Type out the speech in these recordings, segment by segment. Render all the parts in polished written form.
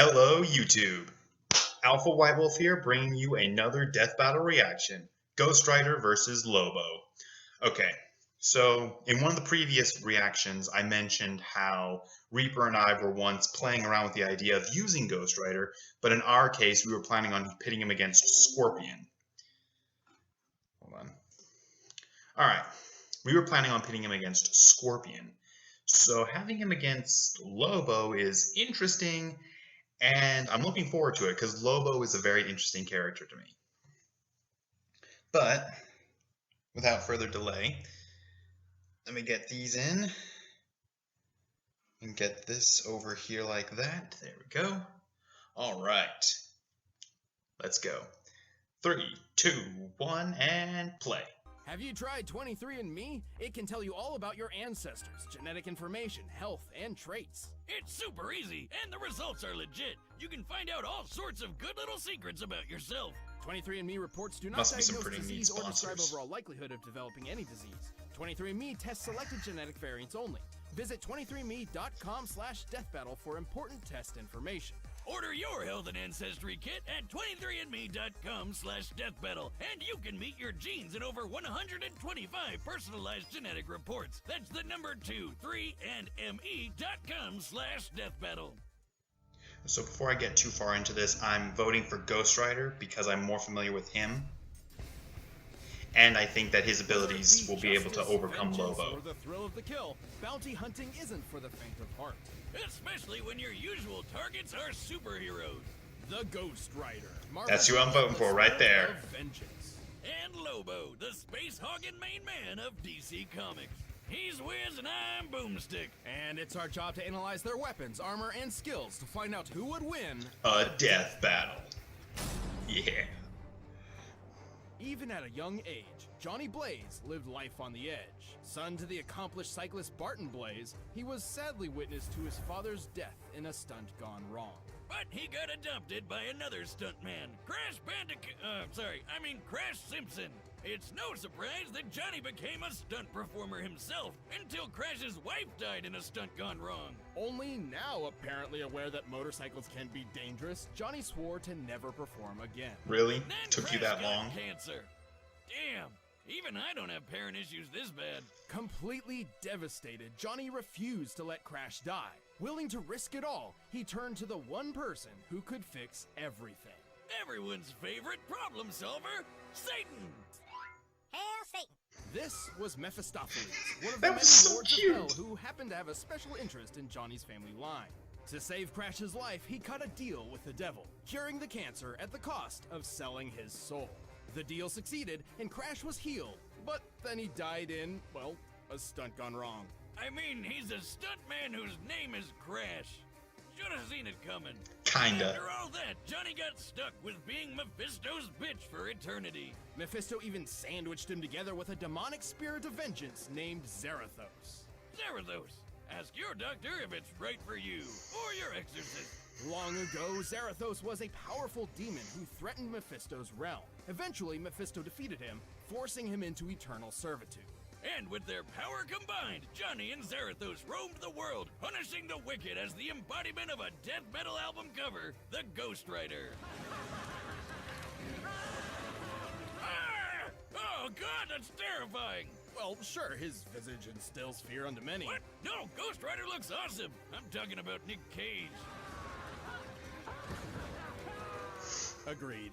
Hello, YouTube. Alpha White Wolf here, bringing you another Death Battle reaction. Ghost Rider versus Lobo. Okay, so in one of the previous reactions, I mentioned how Reaper and I were once playing around with the idea of using Ghost Rider, but in our case, we were planning on pitting him against Scorpion. Hold on. Alright, we were planning on pitting him against Scorpion. So having him against Lobo is interesting, and I'm looking forward to it because Lobo is a very interesting character to me. But without further delay, let me get these in and get this over here like that. There we go. All right, let's go. 3, 2, 1, and play. Have you tried 23andMe? It can tell you all about your ancestors, genetic information, health, and traits. It's super easy, and the results are legit. You can find out all sorts of good little secrets about yourself. 23andMe reports do not Must be some diagnose pretty neat disease or describe sponsors. overall likelihood of developing any disease. 23andMe tests selected genetic variants only. Visit 23andme.com/deathbattle for important test information. Order your health and ancestry kit at 23andme.com/deathbattle, and you can meet your genes in over 125 personalized genetic reports. That's the number 23 and me.com/deathbattle. So before I get too far into this, I'm voting for Ghost Rider because I'm more familiar with him. And I think that his abilities will be able to overcome Lobo. Or the thrill of the kill, bounty hunting isn't for the faint of heart. Especially when your usual targets are superheroes. The Ghost Rider. That's who I'm voting for right there. Vengeance. And Lobo, the space hogging main man of DC Comics. He's Wiz and I'm Boomstick. And it's our job to analyze their weapons, armor, and skills to find out who would win A death battle. Yeah. Even at a young age, Johnny Blaze lived life on the edge. Son to the accomplished cyclist Barton Blaze, he was sadly witness to his father's death in a stunt gone wrong. But he got adopted by another stuntman, Crash Simpson. It's no surprise that Johnny became a stunt performer himself until Crash's wife died in a stunt gone wrong. Only now apparently aware that motorcycles can be dangerous, Johnny swore to never perform again. Really? Then Took you Crash that got long? Cancer. Damn, even I don't have parent issues this bad. Completely devastated, Johnny refused to let Crash die. Willing to risk it all, he turned to the one person who could fix everything. Everyone's favorite problem solver, Satan. Hail Satan! This was Mephistopheles, one of That the was many so lords cute. of hell who happened to have a special interest in Johnny's family line. To save Crash's life, he cut a deal with the devil, curing the cancer at the cost of selling his soul. The deal succeeded, and Crash was healed, but then he died in, well, a stunt gone wrong. I mean, he's a stuntman whose name is Crash. Should have seen it coming. Kinda. After all that, Johnny got stuck with being Mephisto's bitch for eternity. Mephisto even sandwiched him together with a demonic spirit of vengeance named Zarathos. Zarathos, ask your doctor if it's right for you, or your exorcist. Long ago, Zarathos was a powerful demon who threatened Mephisto's realm. Eventually, Mephisto defeated him, forcing him into eternal servitude. And with their power combined, Johnny and Zarathos roamed the world, punishing the wicked as the embodiment of a death metal album cover, the Ghost Rider. Ah! Oh god, that's terrifying! Well, sure, his visage instills fear unto many. What? No, Ghost Rider looks awesome! I'm talking about Nick Cage. Agreed.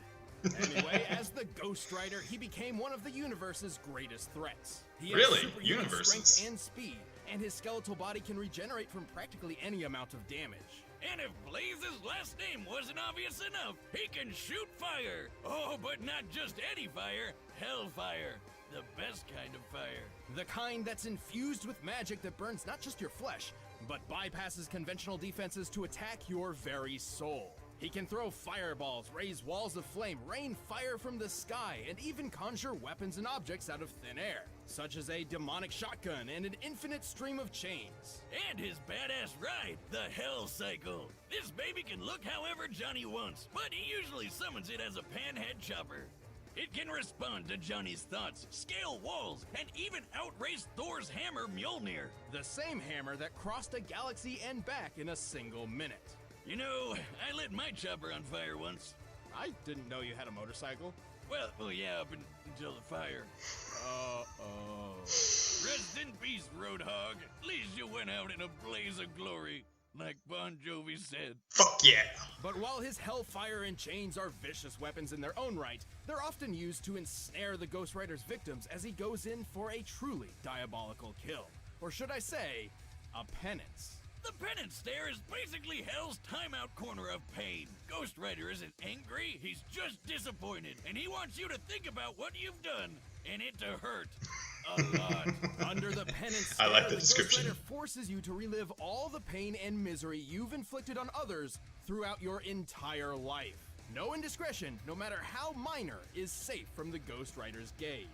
Anyway, as the Ghost Rider, he became one of the universe's greatest threats. He has Really? superhuman Universes? strength and speed, and his skeletal body can regenerate from practically any amount of damage. And if Blaze's last name wasn't obvious enough, he can shoot fire! Oh, but not just any fire, hellfire. The best kind of fire. The kind that's infused with magic that burns not just your flesh, but bypasses conventional defenses to attack your very soul. He can throw fireballs, raise walls of flame, rain fire from the sky, and even conjure weapons and objects out of thin air, such as a demonic shotgun and an infinite stream of chains. And his badass ride, the Hell Cycle. This baby can look however Johnny wants, but he usually summons it as a panhead chopper. It can respond to Johnny's thoughts, scale walls, and even outrace Thor's hammer Mjolnir. The same hammer that crossed a galaxy and back in a single minute. You know, I lit my chopper on fire once. I didn't know you had a motorcycle. Well, yeah, up until the fire. Uh-oh. Rest in peace, Roadhog. At least you went out in a blaze of glory, like Bon Jovi said. Fuck yeah. But while his hellfire and chains are vicious weapons in their own right, they're often used to ensnare the Ghost Rider's victims as he goes in for a truly diabolical kill. Or should I say, a penance. The penance stare is basically Hell's timeout corner of pain. Ghost Rider isn't angry, he's just disappointed, and he wants you to think about what you've done, and it to hurt. A lot. Under the penance I stare, like the Ghost description. Rider forces you to relive all the pain and misery you've inflicted on others throughout your entire life. No indiscretion, no matter how minor, is safe from the Ghost Rider's gaze.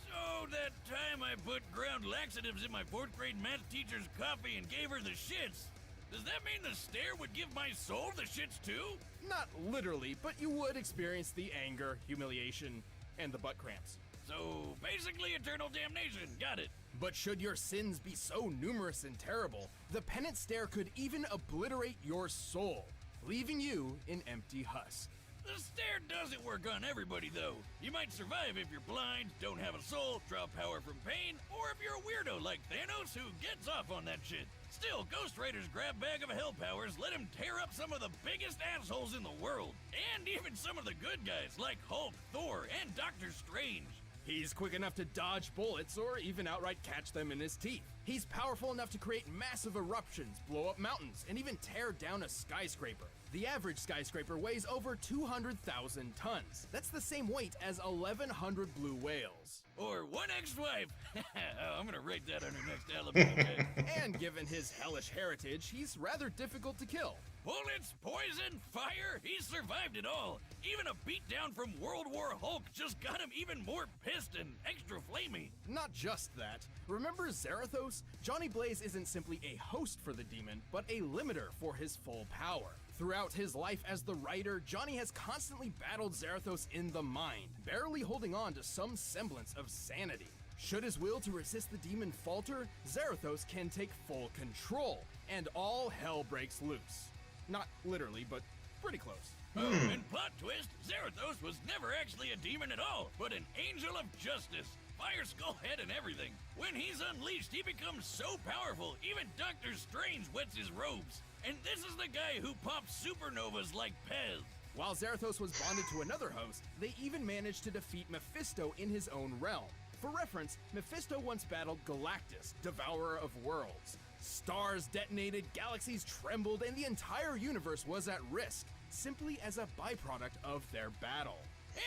So that time I put ground laxatives in my 4th grade math teacher's coffee and gave her the shits. Does that mean the stare would give my soul the shits too? Not literally, but you would experience the anger, humiliation, and the butt cramps. So basically eternal damnation, got it. But should your sins be so numerous and terrible, the penance stare could even obliterate your soul, leaving you an empty husk. The stare doesn't work on everybody though. You might survive if you're blind, don't have a soul, draw power from pain, or if you're a weirdo like Thanos who gets off on that shit. Still, Ghost Rider's grab bag of hell powers let him tear up some of the biggest assholes in the world, and even some of the good guys like Hulk, Thor, and Doctor Strange. He's quick enough to dodge bullets or even outright catch them in his teeth. He's powerful enough to create massive eruptions, blow up mountains, and even tear down a skyscraper. The average skyscraper weighs over 200,000 tons. That's the same weight as 1,100 blue whales. Or one ex-wife. I'm gonna write that on her next alibi. Okay? And given his hellish heritage, he's rather difficult to kill. Bullets, poison, fire, he survived it all. Even a beatdown from World War Hulk just got him even more pissed and extra flamey. Not just that. Remember Zarathos? Johnny Blaze isn't simply a host for the demon, but a limiter for his full power. Throughout his life as the Rider, Johnny has constantly battled Zarathos in the mind, barely holding on to some semblance of sanity. Should his will to resist the demon falter, Zarathos can take full control, and all hell breaks loose. Not literally, but pretty close. Oh, and plot twist, Zarathos was never actually a demon at all, but an angel of justice. Fire skull head and everything. When he's unleashed, he becomes so powerful, even Doctor Strange wets his robes. And this is the guy who pops supernovas like Pez. While Zarathos was bonded to another host, they even managed to defeat Mephisto in his own realm. For reference, Mephisto once battled Galactus, devourer of worlds. Stars detonated, galaxies trembled, and the entire universe was at risk, simply as a byproduct of their battle.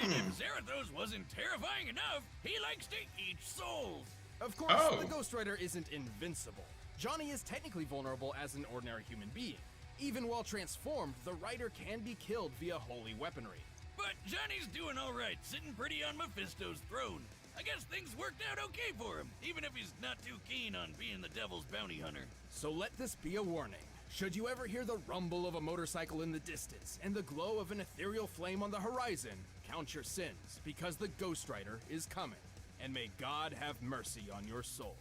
And if Zarathos wasn't terrifying enough, he likes to eat souls. Of course, Oh. the Ghost Rider isn't invincible. Johnny is technically vulnerable as an ordinary human being. Even while transformed, the Rider can be killed via holy weaponry. But Johnny's doing all right, sitting pretty on Mephisto's throne. I guess things worked out okay for him, even if he's not too keen on being the devil's bounty hunter. So let this be a warning. Should you ever hear the rumble of a motorcycle in the distance and the glow of an ethereal flame on the horizon, count your sins, because the Ghost Rider is coming. And may God have mercy on your soul.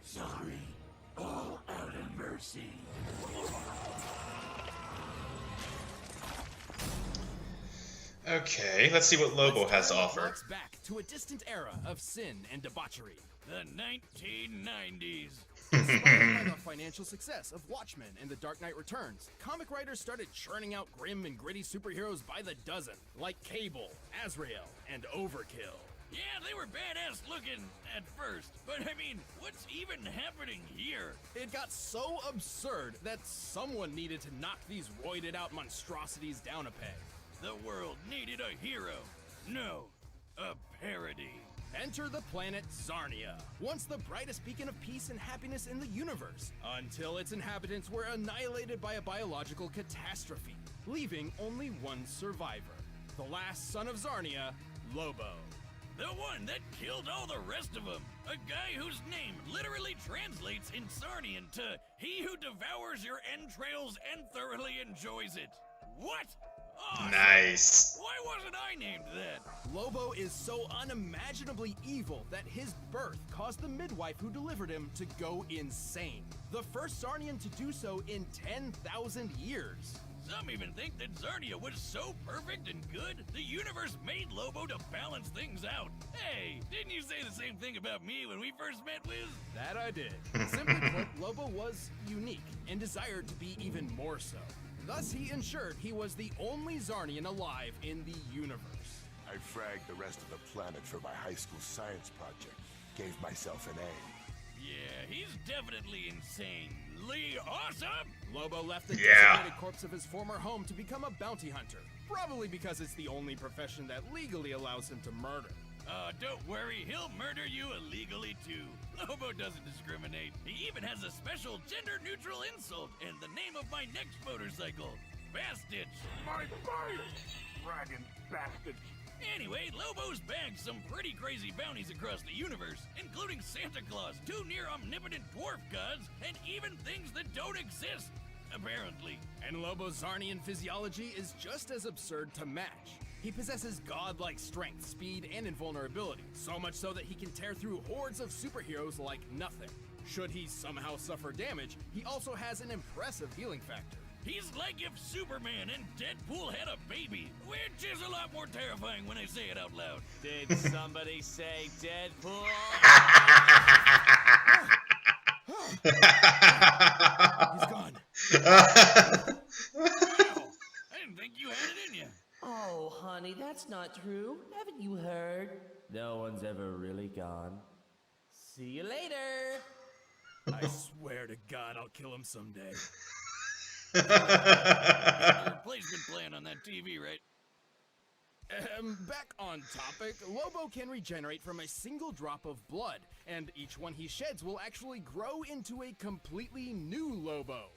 Sorry, all out of mercy. Okay, let's see what Lobo Let's has to turn our offer. clocks back to a distant era of sin and debauchery. The 1990s. Inspired by the financial success of Watchmen and The Dark Knight Returns, comic writers started churning out grim and gritty superheroes by the dozen, like Cable, Azrael, and Overkill. Yeah, they were badass looking at first, but I mean, what's even happening here? It got so absurd that someone needed to knock these roided out monstrosities down a peg. The world needed a hero. No, a parody. Enter the planet Zarnia, once the brightest beacon of peace and happiness in the universe, until its inhabitants were annihilated by a biological catastrophe, leaving only one survivor, the last son of Zarnia, Lobo. The one that killed all the rest of them. A guy whose name literally translates in Sarnian to he who devours your entrails and thoroughly enjoys it. What? Awesome. Nice. Why wasn't I named that? Lobo is so unimaginably evil that his birth caused the midwife who delivered him to go insane. The first Zarnian to do so in 10,000 years. Some even think that Zarnia was so perfect and good, the universe made Lobo to balance things out. Hey, didn't you say the same thing about me when we first met, Wiz? That I did. Simply put, Lobo was unique and desired to be even more so. Thus, he ensured he was the only Zarnian alive in the universe. I fragged the rest of the planet for my high school science project. Gave myself an A. Yeah, he's definitely insanely awesome! Lobo left the Yeah. desiccated corpse of his former home to become a bounty hunter, probably because it's the only profession that legally allows him to murder. Don't worry, he'll murder you illegally too. Lobo doesn't discriminate. He even has a special gender-neutral insult in the name of my next motorcycle, Bastich. My bike! Dragon bastard! Anyway, Lobo's bagged some pretty crazy bounties across the universe, including Santa Claus, 2 near-omnipotent dwarf gods, and even things that don't exist, apparently. And Lobo's Zarnian physiology is just as absurd to match. He possesses godlike strength, speed, and invulnerability, so much so that he can tear through hordes of superheroes like nothing. Should he somehow suffer damage, he also has an impressive healing factor. He's like if Superman and Deadpool had a baby, which is a lot more terrifying when I say it out loud. Did somebody say Deadpool? He's gone. Wow, I didn't think you had it in you. Oh, honey, that's not true. Haven't you heard? No one's ever really gone. See you later. I swear to God, I'll kill him someday. Your replacement plan on that TV, right? Back on topic, Lobo can regenerate from a single drop of blood, and each one he sheds will actually grow into a completely new Lobo.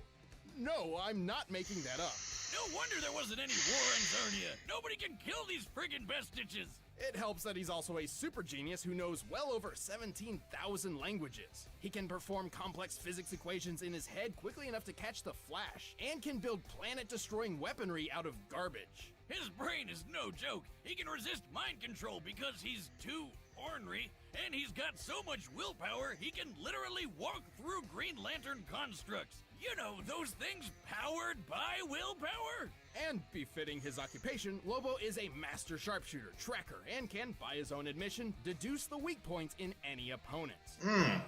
No, I'm not making that up. No wonder there wasn't any war on Zarnia. Nobody can kill these friggin' Bastitches. It helps that he's also a super genius who knows well over 17,000 languages. He can perform complex physics equations in his head quickly enough to catch the Flash, and can build planet-destroying weaponry out of garbage. His brain is no joke. He can resist mind control because he's too ornery, and he's got so much willpower he can literally walk through Green Lantern constructs. You know, those things powered by willpower? And befitting his occupation, Lobo is a master sharpshooter, tracker, and can, by his own admission, deduce the weak points in any opponent.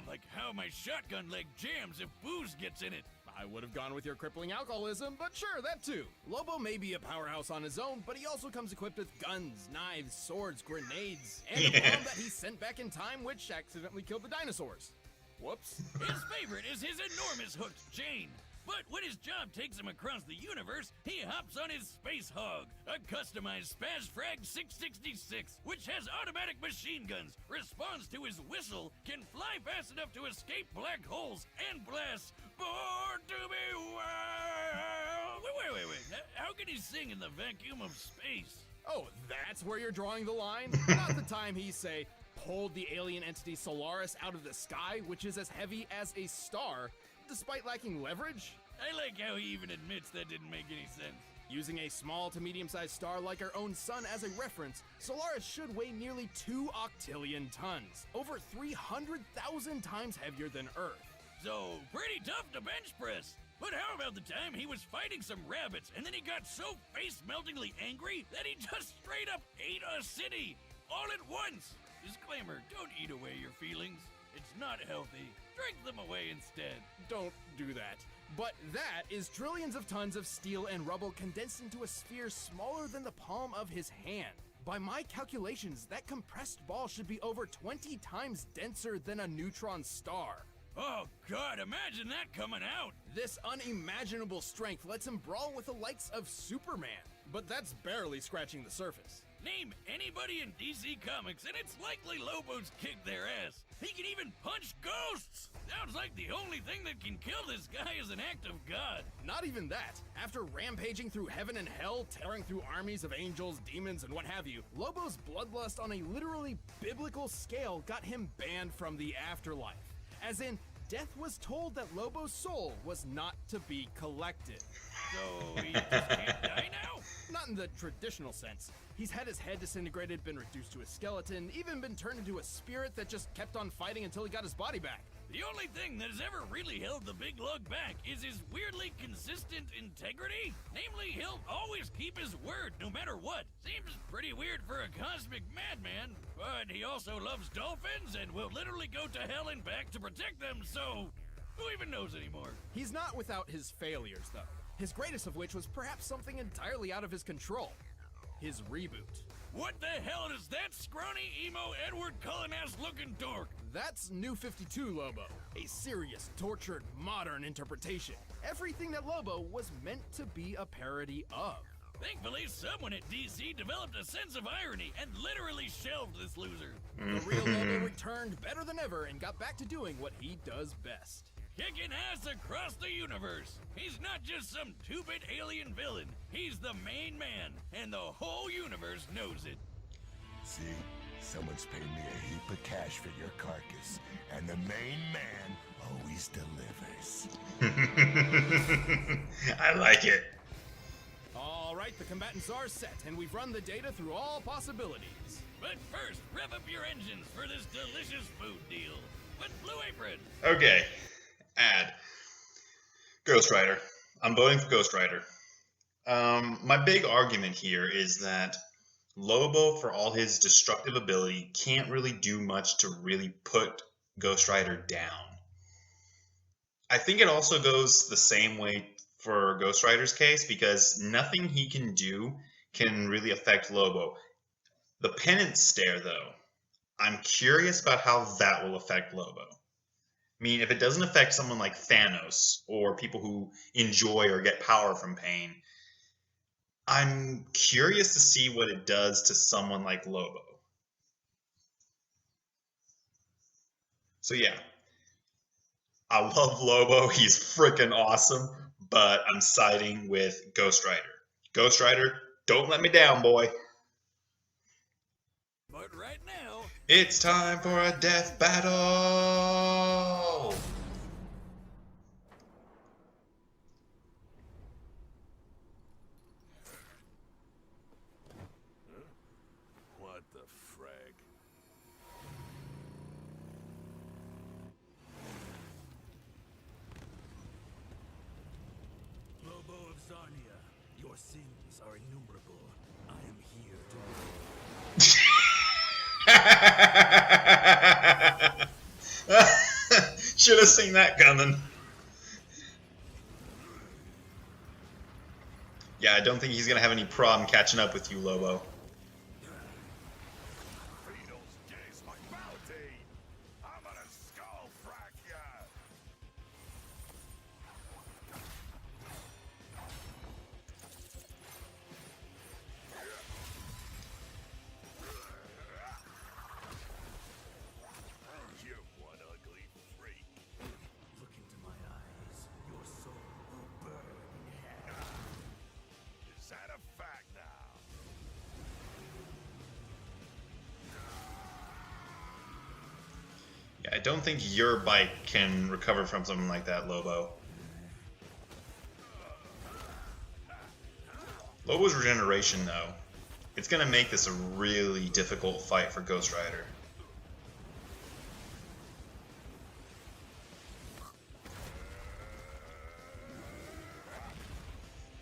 Like how my shotgun leg jams if booze gets in it. I would have gone with your crippling alcoholism, but sure, that too. Lobo may be a powerhouse on his own, but he also comes equipped with guns, knives, swords, grenades, and a bomb that he sent back in time, which accidentally killed the dinosaurs. Whoops. His favorite is his enormous hooked chain. But when his job takes him across the universe, he hops on his Space Hog, a customized Spaz Frag 666, which has automatic machine guns, responds to his whistle, can fly fast enough to escape black holes, and blasts Born to be Wild. Wait. How can he sing in the vacuum of space? Oh, that's where you're drawing the line? Not the time he, say, pulled the alien entity Solaris out of the sky, which is as heavy as a star, despite lacking leverage? I like how he even admits that didn't make any sense. Using a small to medium-sized star like our own sun as a reference, Solaris should weigh nearly 2 octillion tons, over 300,000 times heavier than Earth. So, pretty tough to bench press. But how about the time he was fighting some rabbits and then he got so face-meltingly angry that he just straight up ate a city, all at once? Disclaimer, don't eat away your feelings. It's not healthy. Drink them away instead. Don't do that. But that is trillions of tons of steel and rubble condensed into a sphere smaller than the palm of his hand. By my calculations, that compressed ball should be over 20 times denser than a neutron star. Oh God, imagine that coming out. This unimaginable strength lets him brawl with the likes of Superman. But that's barely scratching the surface. Name anybody in DC Comics and it's likely Lobo's kicked their ass. He can even punch ghosts! Sounds like the only thing that can kill this guy is an act of God. Not even that. After rampaging through heaven and hell, tearing through armies of angels, demons, and what have you, Lobo's bloodlust on a literally biblical scale got him banned from the afterlife. As in, Death was told that Lobo's soul was not to be collected. So he just can't die now? Not in the traditional sense. He's had his head disintegrated, been reduced to a skeleton, even been turned into a spirit that just kept on fighting until he got his body back. The only thing that has ever really held the big lug back is his weirdly consistent integrity. Namely, he'll always keep his word no matter what. Seems pretty weird for a cosmic madman, but he also loves dolphins and will literally go to hell and back to protect them, so who even knows anymore? He's not without his failures, though. His greatest of which was perhaps something entirely out of his control. His reboot. What the hell is that scrawny, emo, Edward Cullen-ass looking dork? That's New 52 Lobo, a serious, tortured, modern interpretation. Everything that Lobo was meant to be a parody of. Thankfully, someone at DC developed a sense of irony and literally shelved this loser. The real Lobo returned better than ever and got back to doing what he does best. Kicking ass across the universe. He's not just some two-bit alien villain. He's the main man, and the whole universe knows it. See? Someone's paid me a heap of cash for your carcass, and the main man always delivers. I like it. All right, the combatants are set, and we've run the data through all possibilities. But first, rev up your engines for this delicious food deal. What's Blue Apron? Okay. Add. Ghost Rider. I'm voting for Ghost Rider. My big argument here is that Lobo, for all his destructive ability, can't really do much to really put Ghost Rider down. I think it also goes the same way for Ghost Rider's case, because nothing he can do can really affect Lobo. The penance stare, though, I'm curious about how that will affect Lobo. I mean, if it doesn't affect someone like Thanos or people who enjoy or get power from pain, I'm curious to see what it does to someone like Lobo. So yeah, I love Lobo. He's freaking awesome, but I'm siding with Ghost Rider. Ghost Rider, don't let me down, boy. But right now, It's time for a death battle! What the frag? Lobo of Zarnia, your sins are innumerable. I am here to... Should have seen that coming. Yeah, I don't think he's gonna have any problem catching up with you, Lobo. Beetle's gaze my bounty! I'm gonna skull frack ya! You one ugly freak. Look into my eyes. Your soul will burn in hell. Is that a fact now? Yeah, I don't think your bike can recover from something like that, Lobo. Lobo's regeneration, though, it's gonna make this a really difficult fight for Ghost Rider.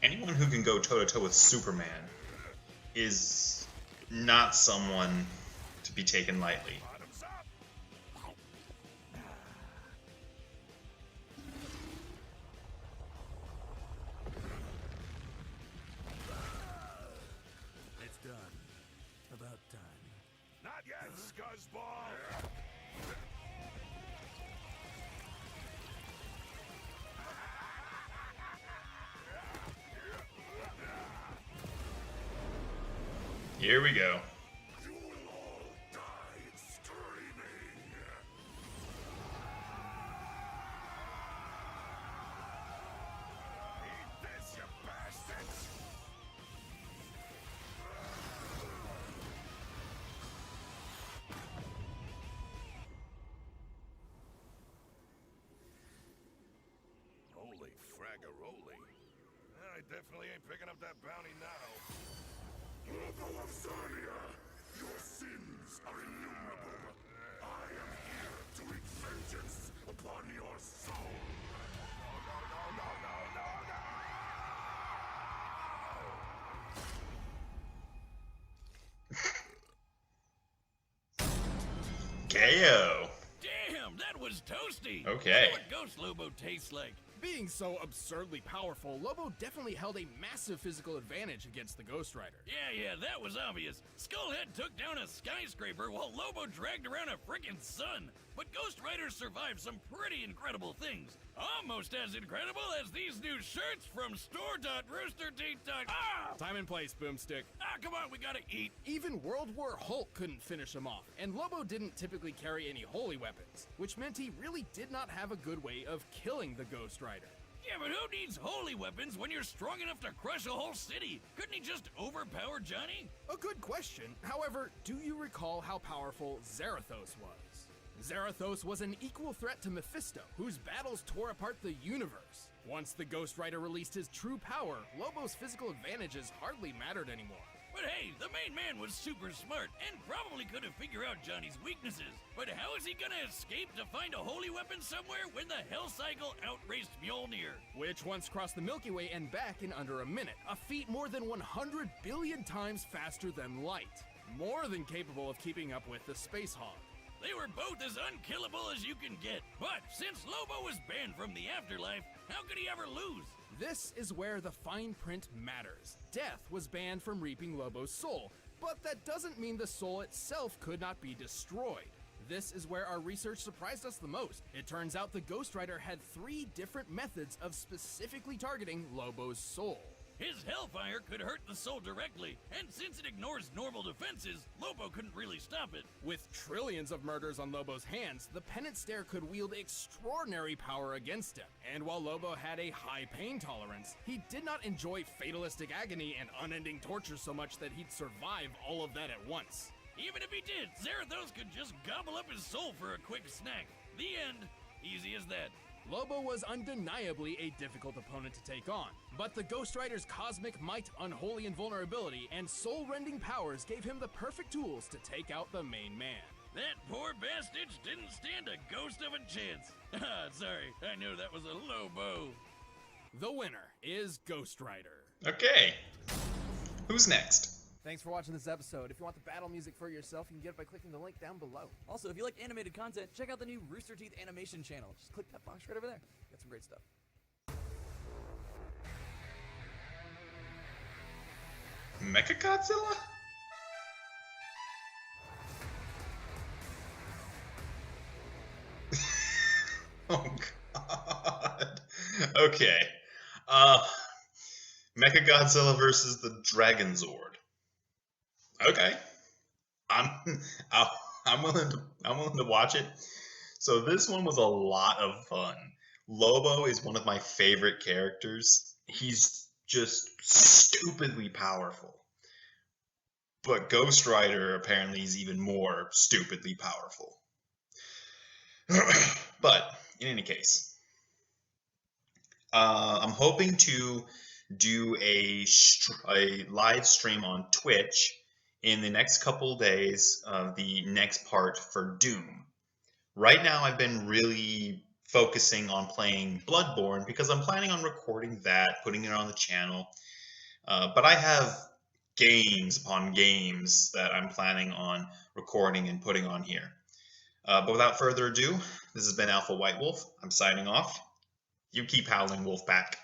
Anyone who can go toe-to-toe with Superman is not someone to be taken lightly. Bottoms up! It's done. About time. Not yet, scuzzball! Here we go. You will all die screaming! Eat this, you bastards! Dragaroli. I definitely ain't picking up that bounty now. Lobo of Zarnia, your sins are innumerable. I am here to wreak vengeance upon your soul. KO. Damn, that was toasty. Okay. Wonder what Ghost Lobo tastes like. Being so absurdly powerful, Lobo definitely held a massive physical advantage against the Ghost Rider. Yeah, that was obvious. Skullhead took down a skyscraper while Lobo dragged around a frickin' sun. But Ghost Rider survived some pretty incredible things. Almost as incredible as these new shirts from store.roosterteeth.com. Time and place, Boomstick. Come on, we gotta eat. Even World War Hulk couldn't finish him off, and Lobo didn't typically carry any holy weapons, which meant he really did not have a good way of killing the Ghost Rider. Yeah, but who needs holy weapons when you're strong enough to crush a whole city? Couldn't he just overpower Johnny? A good question. However, do you recall how powerful Zarathos was? Zarathos was an equal threat to Mephisto, whose battles tore apart the universe. Once the Ghost Rider released his true power, Lobo's physical advantages hardly mattered anymore. But hey, the main man was super smart and probably could have figured out Johnny's weaknesses. But how is he gonna escape to find a holy weapon somewhere when the Hell Cycle outraced Mjolnir? Which once crossed the Milky Way and back in under a minute, a feat more than 100 billion times faster than light. More than capable of keeping up with the Space Hog. They were both as unkillable as you can get. But since Lobo was banned from the afterlife, how could he ever lose? This is where the fine print matters. Death was banned from reaping Lobo's soul, but that doesn't mean the soul itself could not be destroyed. This is where our research surprised us the most. It turns out the Ghost Rider had 3 different methods of specifically targeting Lobo's soul. His Hellfire could hurt the soul directly, and since it ignores normal defenses, Lobo couldn't really stop it. With trillions of murders on Lobo's hands, the Penance Stare could wield extraordinary power against him. And while Lobo had a high pain tolerance, he did not enjoy fatalistic agony and unending torture so much that he'd survive all of that at once. Even if he did, Zarathos could just gobble up his soul for a quick snack. The end. Easy as that. Lobo was undeniably a difficult opponent to take on, but the Ghost Rider's cosmic might, unholy invulnerability, and soul-rending powers gave him the perfect tools to take out the main man. That poor bastard didn't stand a ghost of a chance. Sorry, I knew that was a Lobo. The winner is Ghost Rider. Okay. Who's next? Thanks for watching this episode. If you want the battle music for yourself, you can get it by clicking the link down below. Also, if you like animated content, check out the new Rooster Teeth animation channel. Just click that box right over there. Got some great stuff. Mechagodzilla? Oh god. Okay. Mechagodzilla versus the Dragon Zord. Okay. I'm willing to watch it. So this one was a lot of fun. Lobo is one of my favorite characters. He's just stupidly powerful. But Ghost Rider apparently is even more stupidly powerful. But in any case, I'm hoping to do a live stream on Twitch in the next couple days of the next part for Doom. Right now I've been really focusing on playing Bloodborne because I'm planning on recording that, putting it on the channel. But I have games upon games that I'm planning on recording and putting on here. But without further ado, this has been Alpha White Wolf. I'm signing off. You keep howling, Wolfpack.